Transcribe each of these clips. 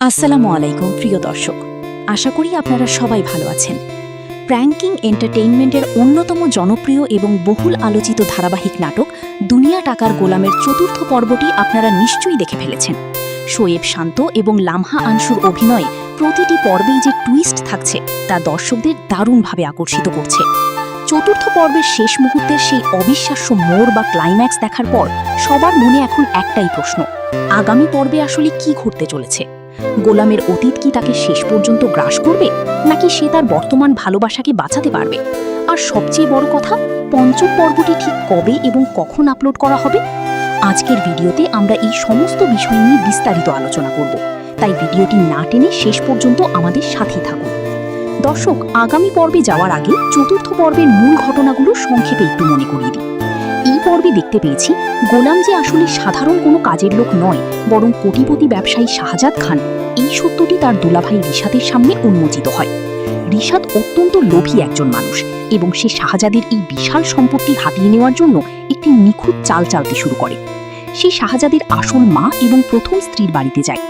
আসসালামু আলাইকুম প্রিয় দর্শক, আশা করি আপনারা সবাই ভালো আছেন। প্র্যাঙ্কিং এন্টারটেইনমেন্টের অন্যতম জনপ্রিয় এবং বহুল আলোচিত ধারাবাহিক নাটক দুনিয়া টাকার গোলামের চতুর্থ পর্বটি আপনারা নিশ্চয়ই দেখে ফেলেছেন। শোয়েব শান্ত এবং লামহা আনসুর অভিনয়ে প্রতিটি পর্বেই যে টুইস্ট থাকছে তা দর্শকদের দারুণভাবে আকর্ষিত করছে। চতুর্থ পর্বের শেষ মুহূর্তের সেই অবিশ্বাস্য মোড় বা ক্লাইম্যাক্স দেখার পর সবার মনে এখন একটাই প্রশ্ন, আগামী পর্বে আসলে কি ঘটতে চলেছে? গোলামের অতীত কি তাকে শেষ পর্যন্ত গ্রাস করবে, নাকি সে তার বর্তমান ভালোবাসাকে বাঁচাতে পারবে? আর সবচেয়ে বড় কথা, পঞ্চম পর্বটি ঠিক কবে এবং কখন আপলোড করা হবে? আজকের ভিডিওতে আমরা এই সমস্ত বিষয় নিয়ে বিস্তারিত আলোচনা করব, তাই ভিডিওটি না টেনে শেষ পর্যন্ত আমাদের সাথে থাকুন। দর্শক, আগামী পর্বে যাওয়ার আগে চতুর্থ পর্বের মূল ঘটনাগুলো সংক্ষেপে একটু মনে করিয়ে দিই। এই পর্বে দেখতে পেয়েছি গোলাম যে আসলে সাধারণ কোনো কাজের লোক নয়, বরং কোটিপতি ব্যবসায়ী শাহজাদ খান, এই সত্যটি তার দুলাভাই রিশাদের সামনে উন্মোচিত হয়। রিশাদ অত্যন্ত লোভী একজন মানুষ এবং সে শাহজাদের এই বিশাল সম্পত্তি হাতিয়ে নেওয়ার জন্য একটি নিখুঁত চাল চালতে শুরু করে। সে শাহজাদের আসল মা এবং প্রথম স্ত্রীর বাড়িতে যায়।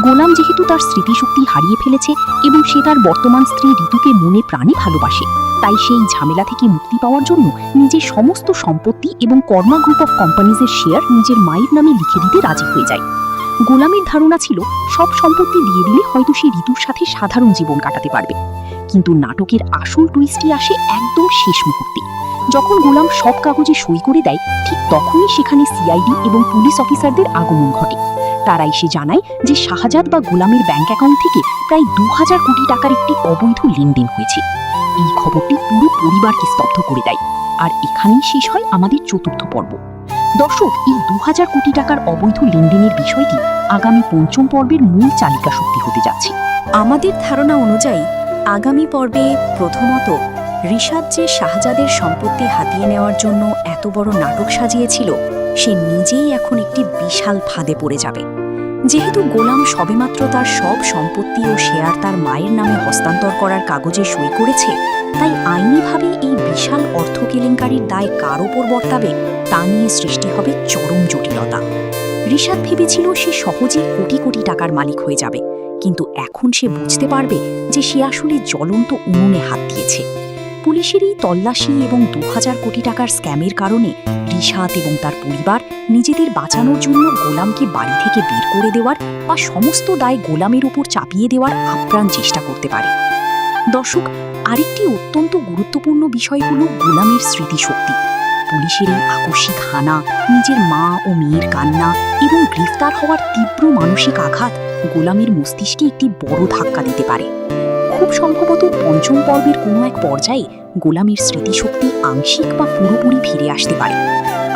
গোলাম যেহেতু তার স্মৃতিশক্তি হারিয়ে ফেলেছে এবং সে তার বর্তমান স্ত্রী ঋতুকে মনে প্রাণে ভালোবাসে, তাই সেই ঝামেলা থেকে মুক্তি পাওয়ার জন্য নিজের সমস্ত সম্পত্তি এবং কর্মা গ্রুপ অফ কোম্পানিজের শেয়ার নিজের মায়ের নামে লিখে দিতে রাজি হয়ে যায়। গোলামের ধারণা ছিল সব সম্পত্তি দিয়ে দিলে হয়তো সে ঋতুর সাথে সাধারণ জীবন কাটাতে পারবে, কিন্তু নাটকের আসল টুইস্টটি আসে একদম শেষ মুহূর্তে। যখন গোলাম সব কাগজে সই করে দেয়, ঠিক তখনই সেখানে সিআইডি এবং পুলিশ অফিসারদের আগমন ঘটে। তারা এসে জানায় যে শাহজাদ বা গোলামের ব্যাংক অ্যাকাউন্ট থেকে প্রায় 2000 কোটি টাকার একটি অবৈধ লেনদেন হয়েছে। এই খবরটি পুরো পরিবারকে স্তব্ধ করে দেয়, আর এখানেই শেষ হয় আমাদের চতুর্থ পর্ব। দর্শক, এই 2000 কোটি টাকার অবৈধ লেনদেনের বিষয়টি আগামী পঞ্চম পর্বের মূল চালিকা শক্তি হতে যাচ্ছে। আমাদের ধারণা অনুযায়ী আগামী পর্বে প্রথমত রিশাদ যে শাহজাদের সম্পত্তি হাতিয়ে নেওয়ার জন্য এত বড় নাটক সাজিয়েছিল, সে নিজেই এখন একটি বিশাল ফাঁদে পড়ে যাবে। যেহেতু গোলাম সবেমাত্র তার সব সম্পত্তি ও শেয়ার তার মায়ের নামে হস্তান্তর করার কাগজে সই করেছে, তাই আইনিভাবে এই বিশাল অর্থ কেলেঙ্কারির দায় কার ওপর বর্তাবে তা নিয়ে সৃষ্টি হবে চরম জটিলতা। রিশাদ ভেবেছিল সে সহজেই কোটি কোটি টাকার মালিক হয়ে যাবে, কিন্তু এখন সে বুঝতে পারবে যে সে আসলে জ্বলন্ত উনুনে হাত দিয়েছে। পুলিশের এই তল্লাশি এবং 2000 কোটি টাকার স্ক্যামের কারণে রিশাদ এবং তার পরিবার নিজেদের বাঁচানোর জন্য গোলামকে বাড়ি থেকে বের করে দেওয়ার বা সমস্ত দায় গোলামের উপর চাপিয়ে দেওয়ার আপ্রাণ চেষ্টা করতে পারে। দর্শক, আরেকটি অত্যন্ত গুরুত্বপূর্ণ বিষয় হল গোলামের স্মৃতিশক্তি। পুলিশের এই আকস্মিক হানা, নিজের মা ও মেয়ের কান্না এবং গ্রেফতার হওয়ার তীব্র মানসিক আঘাত গোলামের মস্তিষ্কে একটি বড় ধাক্কা দিতে পারে। খুব সম্ভবত পঞ্চম পর্বের কোনো এক পর্যায়ে গোলামের স্মৃতিশক্তি আংশিক বা পুরোপুরি ফিরে আসতে পারে।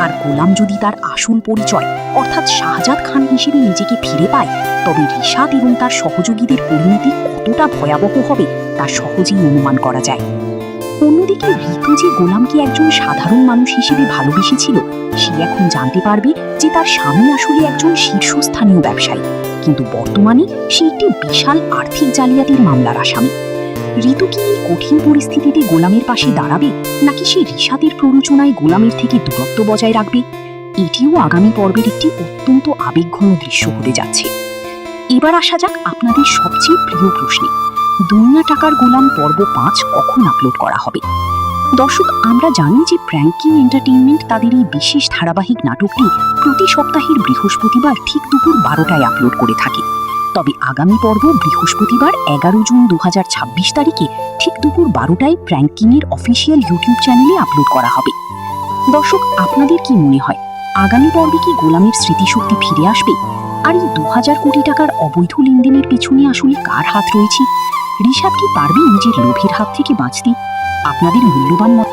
আর গোলাম যদি তার আসল পরিচয় অর্থাৎ শাহজাদ খান হিসেবে নিজেকে ফিরে পায়, তবে রিশাদ এবং তার সহযোগীদের পরিণতি কতটা ভয়াবহ হবে তা সহজেই অনুমান করা যায়। অন্যদিকে ঋতু যে গোলামকে একজন সাধারণ মানুষ হিসেবে ভালোবেসেছিল, সে এখন জানতে পারবে যে তার স্বামী আসলে একজন শীর্ষস্থানীয় ব্যবসায়ী, কিন্তু বর্তমানে সে একটি বিশাল আর্থিক জালিয়াতির মামলার আসামি। ঋতু কি এই কঠিন পরিস্থিতিতে গোলামের পাশে দাঁড়াবে, নাকি সে রিশাদের প্ররোচনায় গোলামের থেকে দূরত্ব বজায় রাখবে? এটিও আগামী পর্বের একটি অত্যন্ত আবেগঘন দৃশ্য হতে যাচ্ছে। এবার আসা যাক আপনাদের সবচেয়ে প্রিয় প্রশ্নে, দুনিয়া টাকার গোলাম পর্ব 5 কখন আপলোড করা হবে? দর্শক, আমরা জানি যে প্র্যাঙ্কিং এন্টারটেইনমেন্ট তাদের এই বিশেষ ধারাবাহিক নাটকটি প্রতি সপ্তাহের বৃহস্পতিবার ঠিক দুপুর 12টায় আপলোড করে থাকে। তবে আগামী পর্ব বৃহস্পতিবার 11 জুন 2026 তারিখে ঠিক দুপুর 12টায় প্র্যাঙ্কিংয়ের অফিসিয়াল ইউটিউব চ্যানেলে আপলোড করা হবে। দর্শক, আপনাদের কি মনে হয় আগামী পর্বে কি গোলামের স্মৃতিশক্তি ফিরে আসবে? আর এই 2000 কোটি টাকার অবৈধ লেনদেনের পিছনে আসলে কার হাত রয়েছে? রিশাদ কি পারবে নিজের লোভের হাত থেকে বাঁচতে? আপনাদের মূল্যবান মত